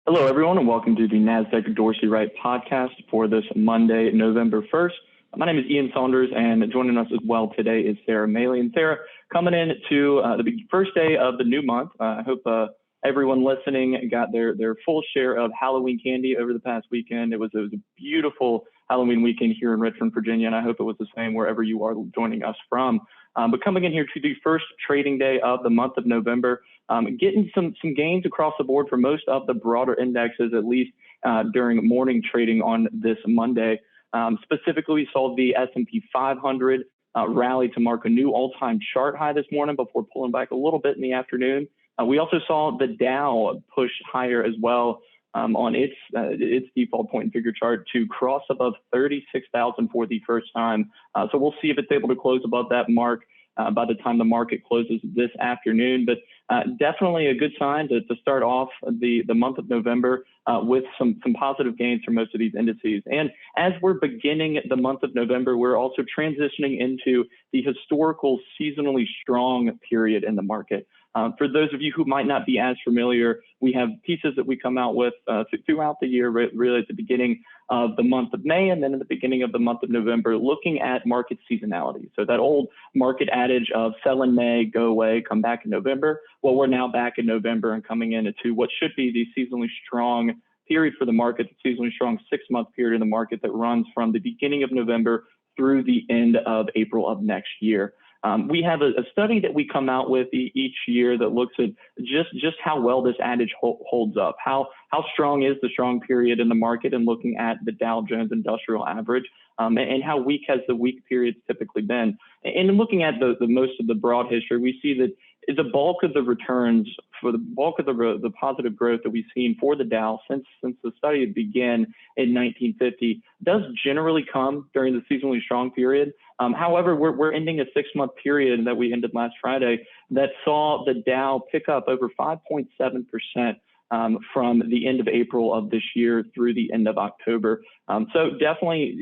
Hello, everyone, and welcome to the Nasdaq Dorsey Wright podcast for this Monday, November 1st. My name is Ian Saunders, and joining us as well today is Sara and Ian. Sara, coming in to the first day of the new month. I hope everyone listening got their full share of Halloween candy over the past weekend. It was a beautiful Halloween weekend here in Richmond, Virginia, and I hope it was the same wherever you are joining us from. But coming in here to the first trading day of the month of November, getting some gains across the board for most of the broader indexes, at least during morning trading on this Monday. Specifically, we saw the S&P 500 rally to mark a new all-time chart high this morning before pulling back a little bit in the afternoon. We also saw the Dow push higher as well on its default point and figure chart to cross above 36,000 for the first time. So we'll see if it's able to close above that mark by the time the market closes this afternoon. But definitely a good sign to start off the month of November with some positive gains for most of these indices. And as we're beginning the month of November, we're also transitioning into the historical seasonally strong period in the market. For those of you who might not be as familiar, we have pieces that we come out with throughout the year, really at the beginning of the month of May and then at the beginning of the month of November, looking at market seasonality. So that old market adage of sell in May, go away, come back in November. Well, we're now back in November and coming into what should be the seasonally strong period for the market, the seasonally strong 6-month period in the market that runs from the beginning of November through the end of April of next year. We have a study that we come out with each year that looks at just how well this adage holds up, how strong is the strong period in the market, and looking at the Dow Jones Industrial Average, and how weak has the weak periods typically been. And in looking at the most of the broad history, we see that the bulk of the returns, for the bulk of the positive growth that we've seen for the Dow since the study began in 1950 does generally come during the seasonally strong period. However, we're ending a 6-month period that we ended last Friday that saw the Dow pick up over 5.7% from the end of April of this year through the end of October. So definitely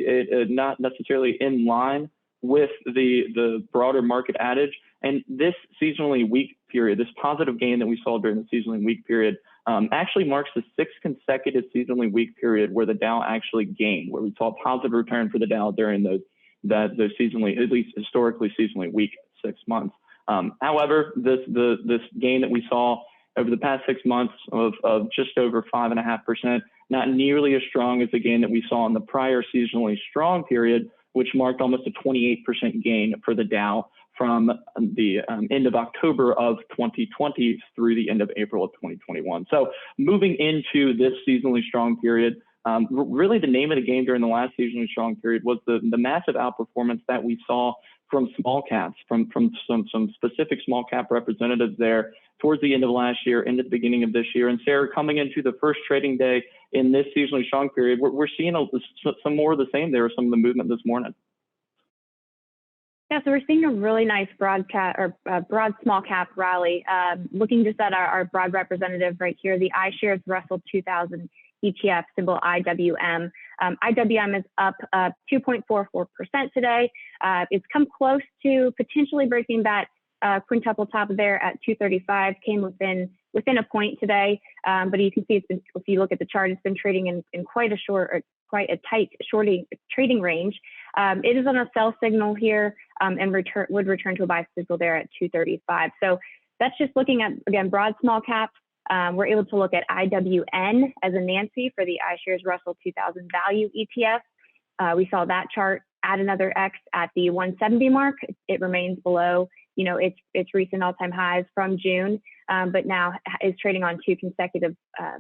not necessarily in line with the broader market adage. And this seasonally weak period, this positive gain that we saw during the seasonally weak period, actually marks the 6th consecutive seasonally weak period where the Dow actually gained, where we saw a positive return for the Dow during those seasonally, at least historically seasonally weak 6 months. However, this gain that we saw over the past 6 months of just over 5.5%, not nearly as strong as the gain that we saw in the prior seasonally strong period, which marked almost a 28% gain for the Dow from the end of October of 2020 through the end of April of 2021. So moving into this seasonally strong period, really the name of the game during the last seasonally strong period was the massive outperformance that we saw from small caps, from some specific small cap representatives there towards the end of last year, into the beginning of this year. And Sara, coming into the first trading day in this seasonally strong period, we're seeing some more of the same there, some of the movement this morning. Yeah, so we're seeing a really nice broad small cap rally. Looking just at our broad representative right here, the iShares Russell 2000 ETF, symbol IWM. IWM is up 2.44% today. It's come close to potentially breaking that quintuple top there at 235, came within a point today. But you can see if you look at the chart, it's been trading in quite a tight trading range. It is on a sell signal here and would return to a buy signal there at 235. So that's just looking at, again, broad small caps. We're able to look at IWN as a Nancy for the iShares Russell 2000 Value ETF. We saw that chart add another X at the 170 mark. It remains below, its recent all-time highs from June, but now is trading on 2 consecutive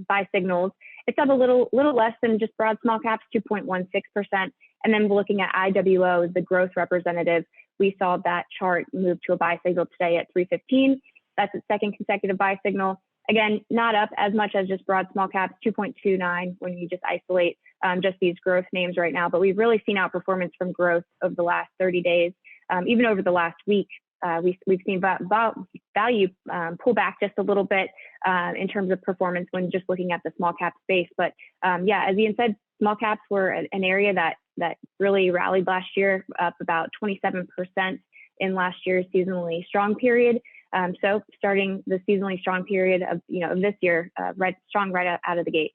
buy signals. It's up a little less than just broad small caps, 2.16%. And then looking at IWO, the growth representative, we saw that chart move to a buy signal today at 315. That's its 2nd consecutive buy signal. Again, not up as much as just broad small caps, 2.29 when you just isolate just these growth names right now. But we've really seen outperformance from growth over the last 30 days. Even over the last week, we've seen value pull back just a little bit in terms of performance when just looking at the small cap space. But yeah, as Ian said, small caps were an area that really rallied last year, up about 27% in last year's seasonally strong period. So starting the seasonally strong period of, of this year, strong right out of the gate.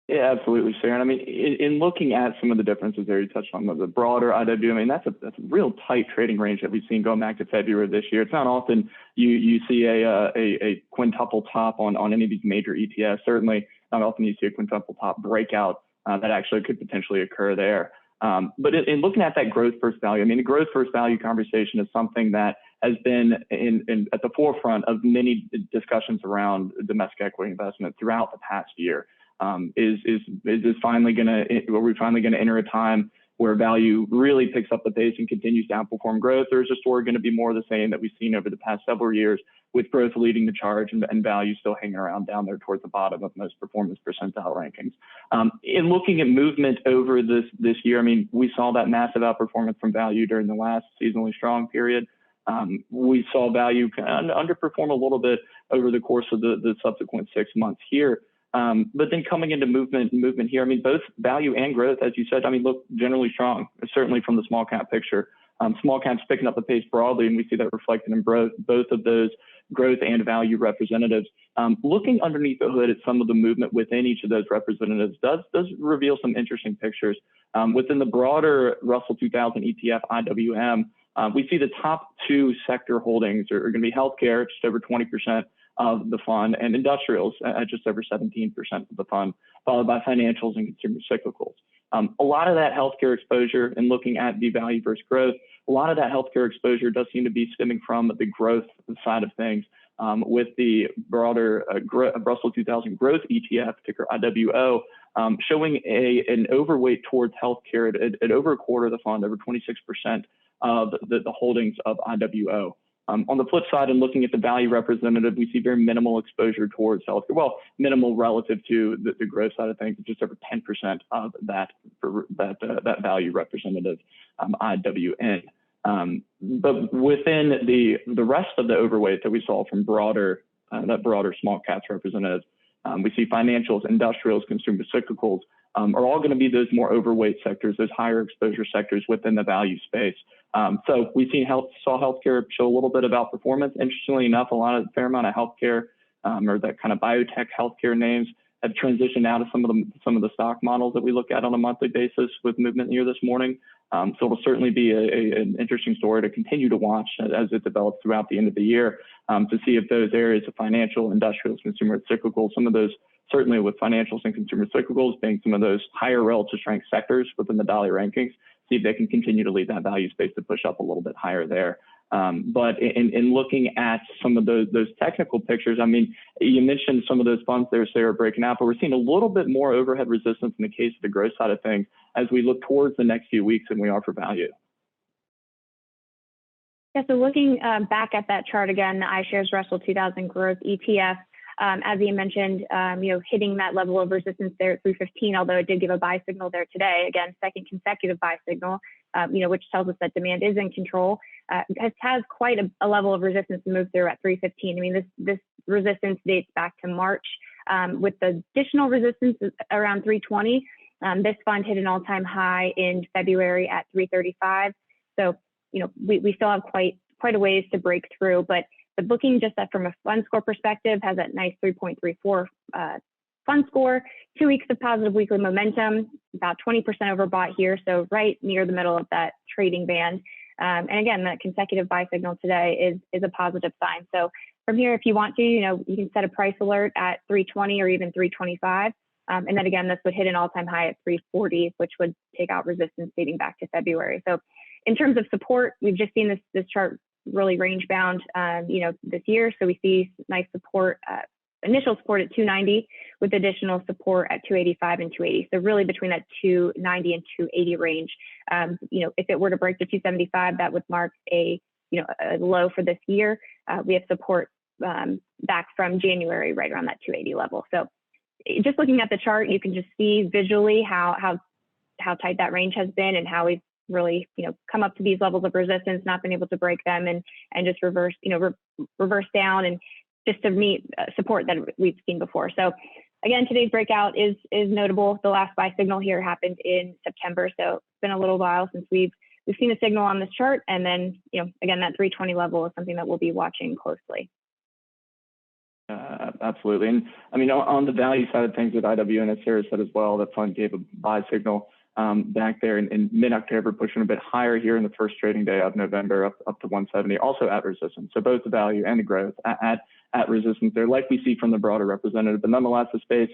Yeah, absolutely, Sarah. And I mean, in looking at some of the differences there, you touched on the broader IW. I mean, that's a real tight trading range that we've seen going back to February of this year. It's not often you see a quintuple top on any of these major ETFs. Certainly, not often you see a quintuple top breakout that actually could potentially occur there. But in looking at that growth versus value, I mean, the growth versus value conversation is something that has been at the forefront of many discussions around domestic equity investment throughout the past year. Are we finally going to enter a time where value really picks up the pace and continues to outperform growth, or is the story going to be more of the same that we've seen over the past several years, with growth leading the charge and value still hanging around down there towards the bottom of most performance percentile rankings? In looking at movement over this year, I mean, we saw that massive outperformance from value during the last seasonally strong period. We saw value kind of underperform a little bit over the course of the subsequent 6 months here. But then coming into movement here, I mean, both value and growth, as you said, I mean, look generally strong, certainly from the small cap picture. Small caps picking up the pace broadly, and we see that reflected in both of those growth and value representatives. Looking underneath the hood at some of the movement within each of those representatives does reveal some interesting pictures. Within the broader Russell 2000 ETF IWM, we see the top two sector holdings are going to be healthcare, just over 20% of the fund, and industrials at just over 17% of the fund, followed by financials and consumer cyclicals. A lot of that healthcare exposure, and looking at the value versus growth, a lot of that healthcare exposure does seem to be stemming from the growth side of things, with the broader Russell 2000 growth ETF, ticker IWO, showing an overweight towards healthcare at over a quarter of the fund, over 26% of the holdings of IWO. On the flip side, and looking at the value representative, we see very minimal exposure towards healthcare. Well, minimal relative to the growth side of things, just over 10% of that value representative IWN. But within the rest of the overweight that we saw from that broader small caps representative, we see financials, industrials, consumer cyclicals are all going to be those more overweight sectors, those higher exposure sectors within the value space. So we've seen saw healthcare show a little bit of outperformance. Interestingly enough, a fair amount of healthcare or that kind of biotech healthcare names have transitioned out of some of the stock models that we look at on a monthly basis with movement here this morning. So it'll certainly be an interesting story to continue to watch as it develops throughout the end of the year, to see if those areas of financial, industrials, consumer cyclicals, some of those certainly with financials and consumer cyclicals being some of those higher relative strength sectors within the Dolly rankings, see if they can continue to lead that value space to push up a little bit higher there. But in looking at some of those technical pictures, I mean, you mentioned some of those funds there, Sarah, breaking out, but we're seeing a little bit more overhead resistance in the case of the growth side of things as we look towards the next few weeks than we are for value. Yeah, so looking back at that chart again, the iShares Russell 2000 Growth ETF, as Ian mentioned, hitting that level of resistance there at 315, although it did give a buy signal there today. Again, second consecutive buy signal, which tells us that demand is in control. Has quite a level of resistance to move through at 315. I mean, this resistance dates back to March, with the additional resistance around 320. This fund hit an all-time high in February at 335. So, we still have quite a ways to break through, but looking just from a fund score perspective, has that nice 3.34 fund score, 2 weeks of positive weekly momentum, about 20% overbought here, so right near the middle of that trading band. And again, that consecutive buy signal today is a positive sign. So from here, if you want to, you can set a price alert at 320 or even 325. And then again, this would hit an all-time high at 340, which would take out resistance dating back to February. So in terms of support, we've just seen this chart really range bound, this year. So we see nice support, initial support at 290 with additional support at 285 and 280. So really between that 290 and 280 range. If it were to break to 275, that would mark a low for this year. We have support back from January right around that 280 level. So just looking at the chart, you can just see visually how tight that range has been and how we've really, come up to these levels of resistance, not been able to break them and just reverse down and just to meet support that we've seen before. So again, today's breakout is notable. The last buy signal here happened in September. So it's been a little while since we've we've seen a signal on this chart, and then, again, that 320 level is something that we'll be watching closely. Absolutely. And I mean, on the value side of things with IWN, as Sarah said as well, the fund gave a buy signal back there in mid-October, pushing a bit higher here in the first trading day of November, up to 170, also at resistance. So both the value and the growth at resistance there, like we see from the broader representative. But nonetheless, the space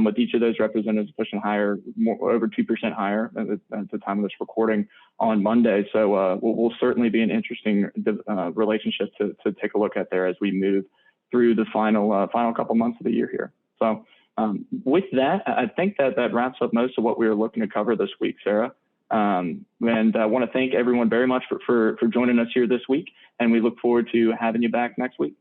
with each of those representatives pushing higher, over 2% higher at the time of this recording on Monday. So will certainly be an interesting relationship to take a look at there as we move through the final couple months of the year here. So with that, I think that wraps up most of what we were looking to cover this week, Sarah. And I want to thank everyone very much for joining us here this week, and we look forward to having you back next week.